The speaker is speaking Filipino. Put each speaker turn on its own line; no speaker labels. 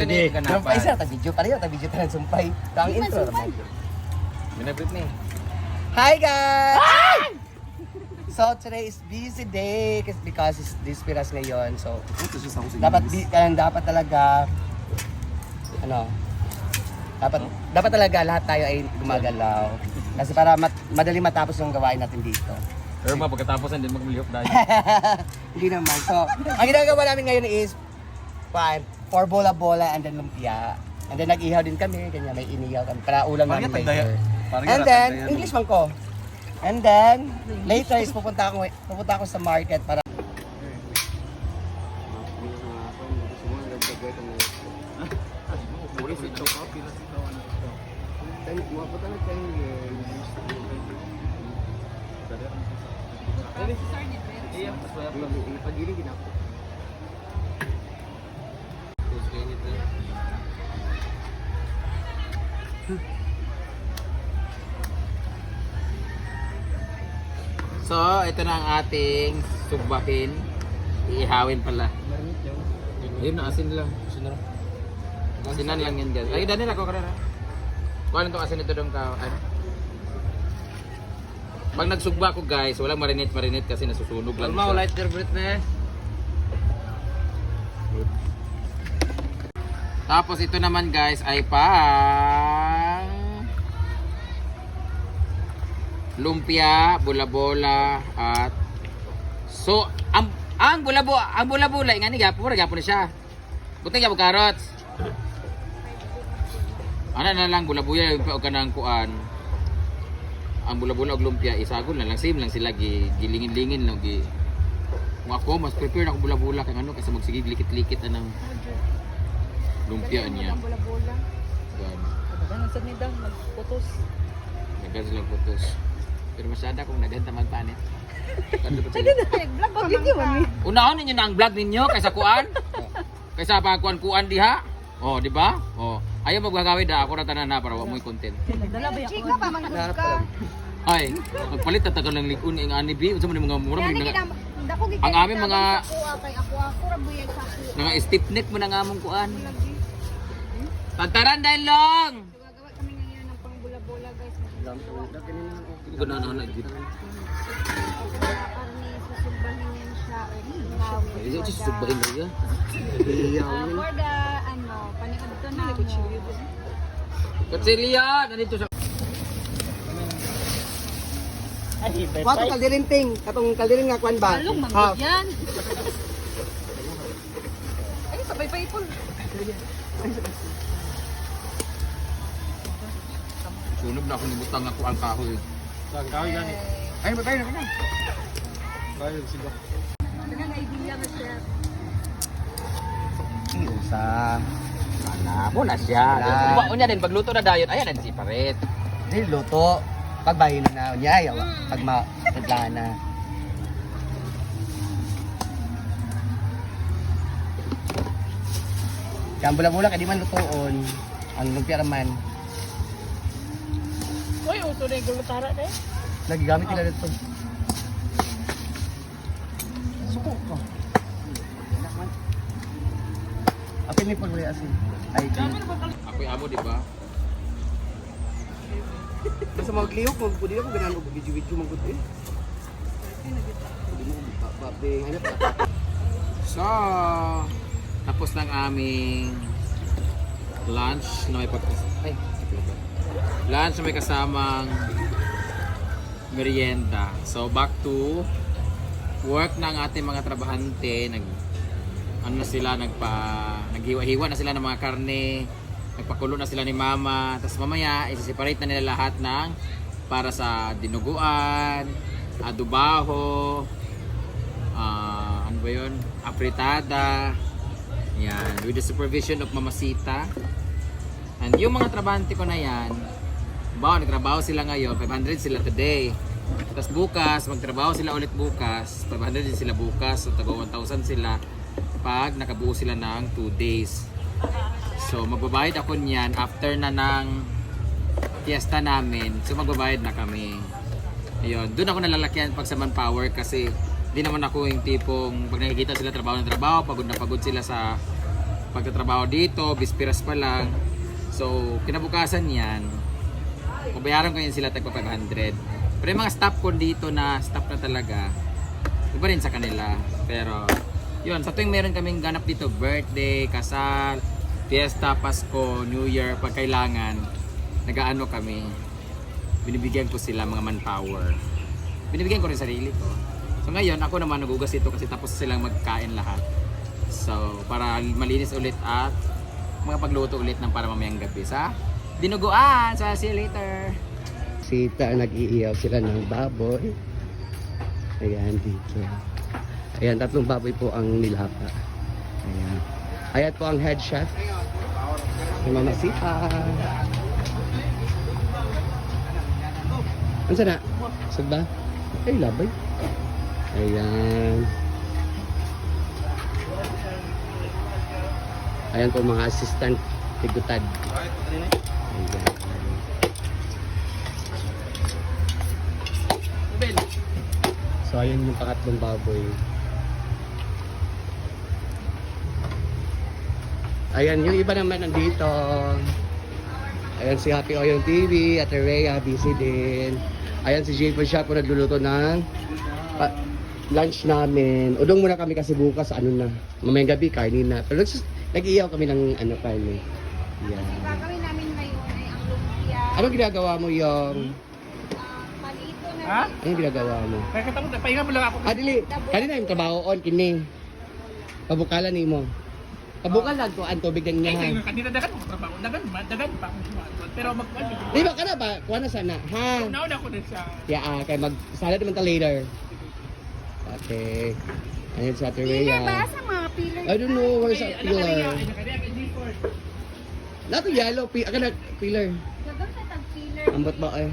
Hindi,
Sumpay sir, ta-video pa rin, ta-video tayo sumpay. Ito ang intro naman.
Binabit ni.
Hi guys! So today is busy day because it's Dispiras ngayon. So dapat talaga dapat talaga lahat tayo ay gumagalaw. Kasi para madali matapos yung gawain natin dito.
Pero pagkatapos hindi magmilihok dahil.
Hindi naman. So, ang ginagawa namin ngayon is for bola-bola and then lumpia. And then nag-ihaw din kami, ganyan, may inihaw kami para ulam namin later. And then, English man ko. And then, later is pupunta ako sa market para
So, ito na ang ating sugbahin. Iihawin pala. Ayun na, asin lang. Asinan lang yan guys. Ay, Daniel, ako ka na. Kuha lang itong asin ito doon ka. Ano? Pag nagsugba ko guys, walang marinate kasi nasusunog lang siya.
light your breath na
Tapos ito naman guys ay pang lumpia, bola-bola at so ang bola-bola nga ni gapon na siya. Butang gyapon carrots. Ana na lang bola-bola yung pa kanang kuan. Ang bola-bola og lumpia isagol na lang same lang sila gilingin-lingin lang gi. Kung ako mas prepare na ako bola-bola kay ano kasi magsige likit-likit na ng lumpia niya.
Bola-bola.
Gan.
Ano sa nida magputos.
Nagan sila putos. Pero masyada kung naganda magpanit.
Vlog ko video man.
Unahon ninyo na ang vlog ninyo kaysa kuan. Kaysa pa kuan diha. Oh, di ba? Oh, ayaw magagawid da ako ra tanan na para wa mo'y content.
Dala ba ako? Chika pa man ka.
Ay, magpalit ta tagal ng likon ing ani bi unsa man mga mura man ang aming mga
ako ra buyag sa ako.
mga stiff neck mo na nga mong kuan. Tantaran dahil long.
Gagawa kami ngayon ng pang-bola-bola guys.
Ganahan na gid.
Karne susubbahin yan siya.
Ay, ito susubahin niya.
For the paniod to na mo.
Katselia, nandito siya.
Wato kaldirin ting, katong kaldirin nga kwan ba?
Along manggod yan. Ay, sabay pa ipon.
Sunog na ako nibutang ako ang kahoy.
Ang kahoy gani.
Ay, ba tayo na kana?
Kahoy sigo.
Dagang idea na siya.
Sa
Mo na siya.
Wala.
Unya din pagluto na dayon, ayan na si Paret.
Di luto. Pagbahin na niya, yawa. Pag mataglaan na. Kaya ang bula-bula, kaya di man lutoon. Ang lumpia raman.
Uy, uto na yung gulutara na eh.
Nagigamit nila dito. Suko ko. Apin ni Paul asin. Ay,
Ako'y amo, di ba?
basta magliyok, magpudi ako, ganahan ko video-video magpudi. Hindi mo babing, ano pa?
So, tapos ng aming lunch na may lunch na may kasamang merienda. So, back to work ng ating mga trabahante. Naghiwa-hiwa na sila ng mga karne. Nagpakulo na sila ni mama. Tapos mamaya, isi-separate na nila lahat ng para sa dinuguan, adobaho, ano ba yun? Apritada. Yan. With the supervision of Mama Sita. And yung mga trabahante ko na yan, nagtrabaho sila ngayon, 500 sila today. Tapos bukas, magtrabaho sila ulit bukas, 500 din sila bukas, so taga 1,000 sila pag nakabuo sila ng 2 days. So magbabayad ako niyan after na ng fiesta namin. So magbabayad na kami. Ayun, doon ako nalalakyan pag sa manpower kasi di naman ako yung tipong pag nakikita sila trabaho ng trabaho, pagod na pagod sila sa pagtatrabaho dito, bispiras pa lang. So, kinabukasan yan, mabayaran ko yun sila tagpa 500. Pero yung mga staff ko dito na staff na talaga, iba rin sa kanila. Pero, yun, sa tuwing meron kaming ganap dito, birthday, kasal, fiesta, Pasko, New Year, pag kailangan, nag-aano kami, binibigyan ko sila mga manpower. Binibigyan ko rin sarili ko. So ngayon, ako naman nagugas ito kasi tapos silang magkain lahat. So, para malinis ulit at makapagluto ulit ng para mamayang gabi sa dinuguan. So, see you later.
Sita, nag-iiyaw sila ng baboy. Ayan, dito. Ayan, 3 baboy po ang nilapa. Ayan. Ayan po ang head chef. Si Mama Sita. Ano sana? Sagba? Ay, labay. Ayan. Ayan po mga assistant tigutad. Ayan. So ayan yung pangatlong baboy. Ayan yung iba naman nandito. Ayan si Happy Oyong TV at Rhea busy din. Ayan si Jane po siya po nagluluto ng lunch namin. Udong muna kami kasi bukas ano na. Mamayang gabi karni na. Pero nag-iiyaw kami ng ano karni. Yan.
Gagawin namin ngayon ay ang lumpia.
Anong ginagawa mo yung?
Palito na
Ha?
Anong ginagawa mo?
Kaya katapos, pahinga mo lang ako.
Dili. Kanina yung trabaho on kini. Pabukalan ni mo. Pabukal lang ko ang tubig ng
Ay,
niya.
kanina dagan mo trabaho. Dagan pa ako sumaton. Pero magpano.
Di ba ka na ba? Kuha na sana. Ha?
Nauna ko din sa...
Yeah, kay mag-sala naman ta later. Okay. Ayan sa Ate
Pillar ba
Rhea.
sa mga pillar?
I don't know where's that pillar.
Kaya G4.
Nato yellow, pillar.
Gagawin sa tag pillar.
Ambot ba eh?